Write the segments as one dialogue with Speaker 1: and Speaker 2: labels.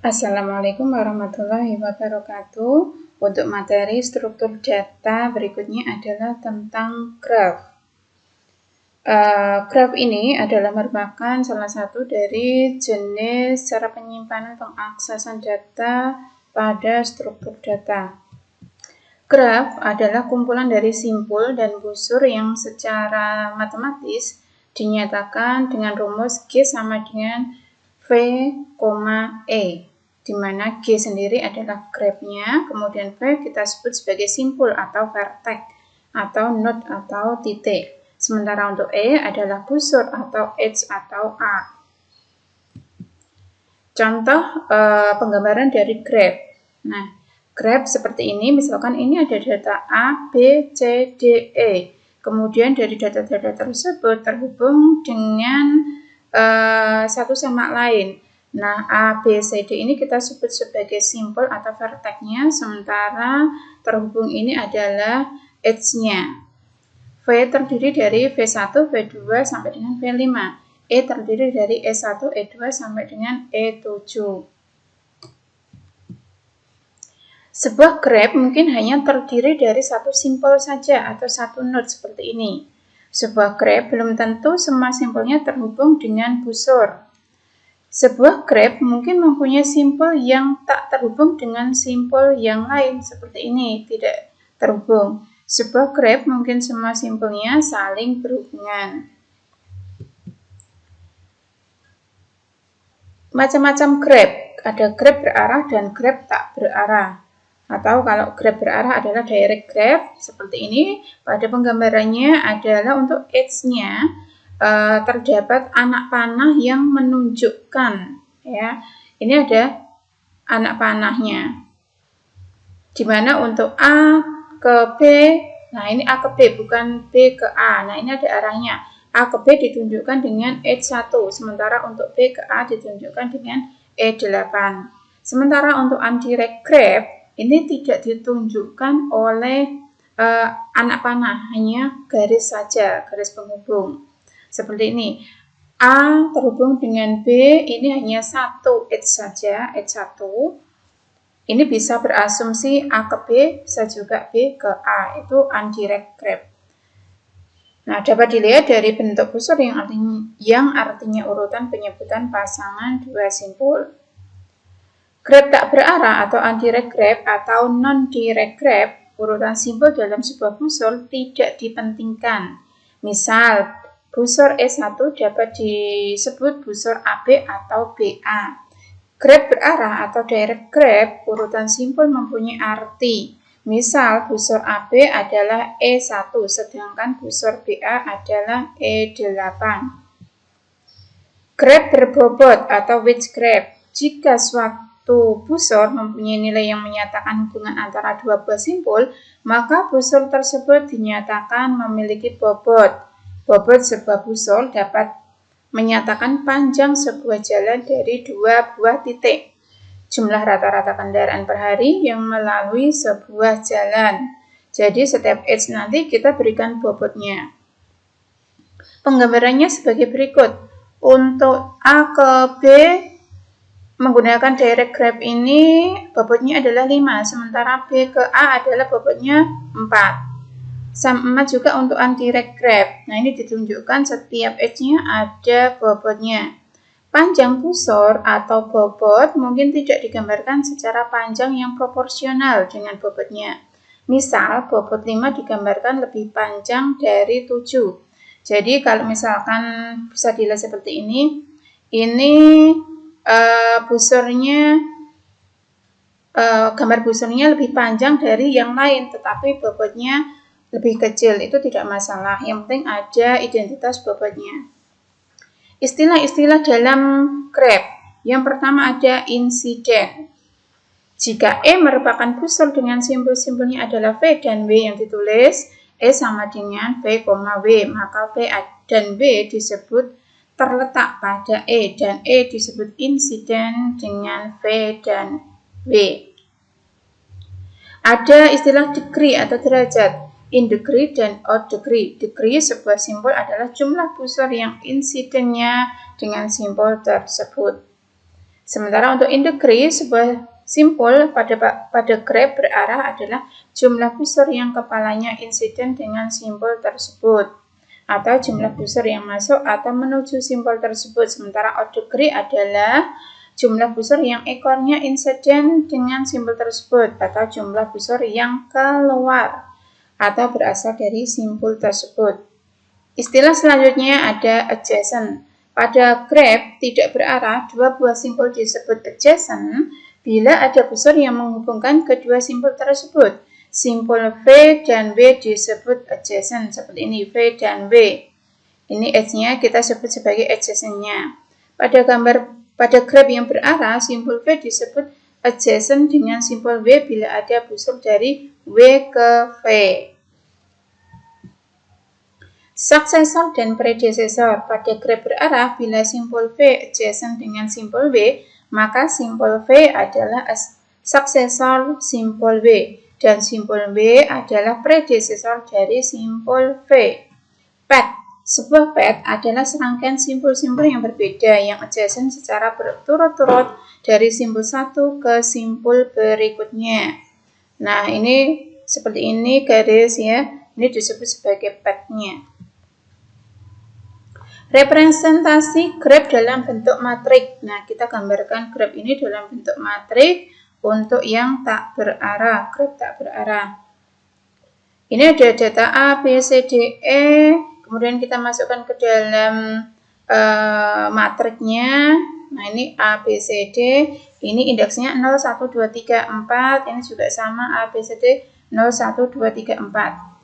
Speaker 1: Assalamualaikum warahmatullahi wabarakatuh. Untuk materi struktur data berikutnya adalah tentang graf. Graf ini adalah merupakan salah satu dari jenis cara penyimpanan pengaksesan data pada struktur data. Graf adalah kumpulan dari simpul dan busur yang secara matematis dinyatakan dengan rumus G sama dengan V, E, di mana G sendiri adalah grafnya, kemudian V kita sebut sebagai simpul atau vertex, atau node atau titik. Sementara untuk E adalah busur atau edge atau arc. Contoh penggambaran dari graf. Nah, graf seperti ini, misalkan ini ada data A, B, C, D, E. Kemudian dari data-data tersebut terhubung dengan satu sama lain. Nah, A, B, C, D ini kita sebut sebagai simpul atau vertex-nya, sementara terhubung ini adalah edge-nya. V terdiri dari V1, V2 sampai dengan V5. E terdiri dari E1, E2 sampai dengan E7. Sebuah graf mungkin hanya terdiri dari satu simpul saja atau satu node seperti ini. Sebuah graf belum tentu semua simpulnya terhubung dengan busur. Sebuah graf mungkin mempunyai simpul yang tak terhubung dengan simpul yang lain seperti ini, tidak terhubung. Sebuah graf mungkin semua simpulnya saling berhubungan. Macam-macam graf, ada graf berarah dan graf tak berarah. Atau kalau graf berarah adalah direct graph seperti ini, pada penggambarannya adalah untuk edge-nya terdapat anak panah yang menunjukkan, ya. Ini ada anak panahnya. Dimana untuk A ke B, nah ini A ke B bukan B ke A. Nah ini ada arahnya. A ke B ditunjukkan dengan edge 1, sementara untuk B ke A ditunjukkan dengan E8. Sementara untuk undirect graph ini tidak ditunjukkan oleh anak panah, hanya garis saja, garis penghubung. Seperti ini. A terhubung dengan B, ini hanya satu edge saja, edge 1. Ini bisa berasumsi A ke B, bisa juga B ke A, itu undirect graph. Nah, dapat dilihat dari bentuk busur yang artinya urutan penyebutan pasangan dua simpul. Graf tak berarah atau undirect graph atau non-direct graph, urutan simpul dalam sebuah busur tidak dipentingkan. Misal, busur E1 dapat disebut busur AB atau BA. Graf berarah atau direct graph, urutan simpul mempunyai arti. Misal, busur AB adalah E1, sedangkan busur BA adalah E8. Graf berbobot atau wedge graph, jika suatu busur mempunyai nilai yang menyatakan hubungan antara dua buah simpul, maka busur tersebut dinyatakan memiliki bobot. Bobot sebuah busur dapat menyatakan panjang sebuah jalan dari dua buah titik. Jumlah rata-rata kendaraan per hari yang melalui sebuah jalan. Jadi setiap edge nanti kita berikan bobotnya. Penggambarannya sebagai berikut. Untuk A ke B menggunakan direct graph ini bobotnya adalah 5, sementara B ke A adalah bobotnya 4. Sama juga untuk undirect graph. Nah, ini ditunjukkan setiap edge-nya ada bobotnya. Panjang busur atau bobot mungkin tidak digambarkan secara panjang yang proporsional dengan bobotnya. Misal, bobot 5 digambarkan lebih panjang dari 7. Jadi, kalau misalkan bisa dilihat seperti ini busurnya, gambar busurnya lebih panjang dari yang lain, tetapi bobotnya lebih kecil, itu tidak masalah. Yang penting ada identitas bobotnya. Istilah-istilah dalam graph. Yang pertama ada insiden. Jika E merupakan busur dengan simpul-simpulnya adalah V dan W yang ditulis, E sama dengan V, W, maka V dan W disebut terletak pada E, dan E disebut insiden dengan V dan W. Ada istilah degree atau derajat. In degree dan out degree. Degree sebuah simpul adalah jumlah busur yang insidennya dengan simpul tersebut. Sementara untuk in degree, sebuah simpul pada graf berarah adalah jumlah busur yang kepalanya insiden dengan simpul tersebut, atau jumlah busur yang masuk atau menuju simpul tersebut. Sementara out degree adalah jumlah busur yang ekornya insiden dengan simpul tersebut, atau jumlah busur yang keluar atau berasal dari simpul tersebut. Istilah selanjutnya ada adjacent. Pada graf tidak berarah, dua buah simpul disebut adjacent bila ada busur yang menghubungkan kedua simpul tersebut. Simpul V dan W disebut adjacent, seperti ini, V dan W. Ini edge-nya kita sebut sebagai adjacent-nya. Pada graf yang berarah, simpul V disebut adjacent dengan simpul W bila ada busur dari W ke V. Suksesor dan predesesor. Pada graf berarah, bila simpul V adjacent dengan simpul W, maka simpul V adalah suksesor simpul W, dan simpul W adalah predesesor dari simpul V. Path. Sebuah path adalah serangkaian simpul-simpul yang berbeda yang adjacent secara berturut-turut dari simpul satu ke simpul berikutnya. Nah, ini seperti ini garis ya. Ini disebut sebagai path-nya. Representasi graf dalam bentuk matrik. Nah, kita gambarkan graf ini dalam bentuk matrik untuk yang tak berarah, graf tak berarah. Ini ada data A, B, C, D, E. Kemudian kita masukkan ke dalam matriknya. Nah, ini A, B, C, D. Ini indeksnya 0, 1, 2, 3, 4. Ini juga sama A, B, C, D 0, 1, 2, 3, 4.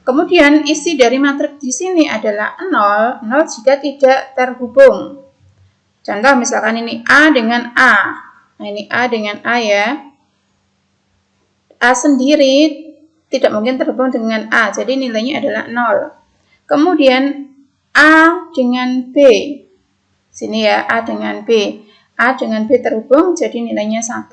Speaker 1: Kemudian isi dari matrik di sini adalah 0 jika tidak terhubung. Contoh misalkan ini A dengan A. Nah, ini A dengan A ya. A sendiri tidak mungkin terhubung dengan A, jadi nilainya adalah 0. Kemudian A dengan B. Sini ya, A dengan B. A dengan B terhubung, jadi nilainya 1.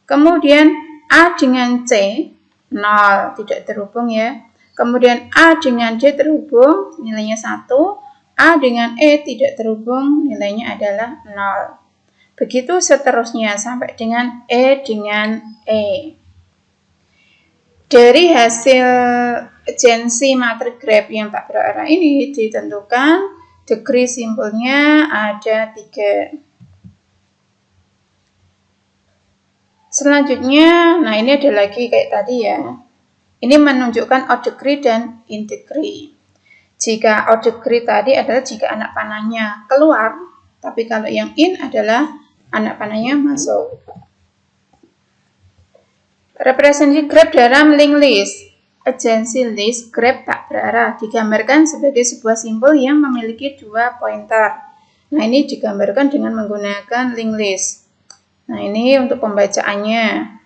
Speaker 1: Kemudian A dengan C, 0, tidak terhubung ya. Kemudian A dengan D terhubung, nilainya 1. A dengan E tidak terhubung, nilainya adalah 0. Begitu seterusnya sampai dengan E dengan E. Dari hasil adjacency matrik graf yang tak berarah ini ditentukan degree simpulnya ada 3. Selanjutnya, nah ini ada lagi kayak tadi ya. Ini menunjukkan out degree dan in degree. Jika out degree tadi adalah jika anak panahnya keluar, tapi kalau yang in adalah anak panahnya masuk. Representasi graf dalam linked list. Adjacency list graf tak berarah digambarkan sebagai sebuah simpul yang memiliki 2 pointer. Nah, ini digambarkan dengan menggunakan linked list. Nah, ini untuk pembacaannya.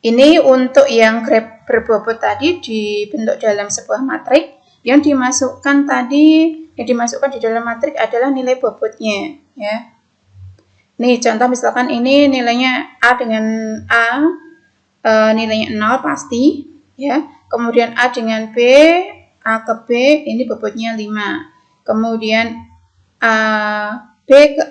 Speaker 1: Ini untuk yang graf berbobot tadi dibentuk dalam sebuah matrik. Yang dimasukkan di dalam matrik adalah nilai bobotnya, ya. Nih, contoh misalkan ini nilainya A dengan A, nilainya 0 pasti, ya. Kemudian A dengan B, A ke B, ini bobotnya 5. Kemudian B ke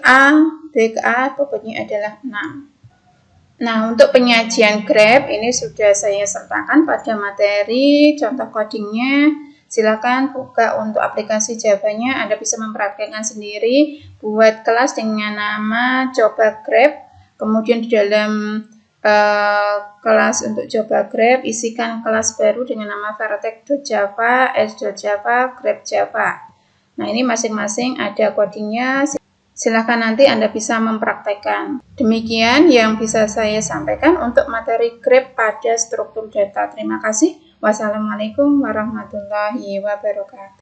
Speaker 1: A, bobotnya adalah 6. Nah, untuk penyajian graf ini sudah saya sertakan pada materi contoh codingnya. Silakan buka untuk aplikasi Java-nya. Anda bisa mempraktikkan sendiri. Buat kelas dengan nama coba graf. Kemudian di dalam kelas untuk coba graf, isikan kelas baru dengan nama vertex.java, s.java, graph.java. Nah, ini masing-masing ada codingnya. Silahkan nanti Anda bisa mempraktekkan. Demikian yang bisa saya sampaikan untuk materi graf pada struktur data. Terima kasih. Wassalamualaikum warahmatullahi wabarakatuh.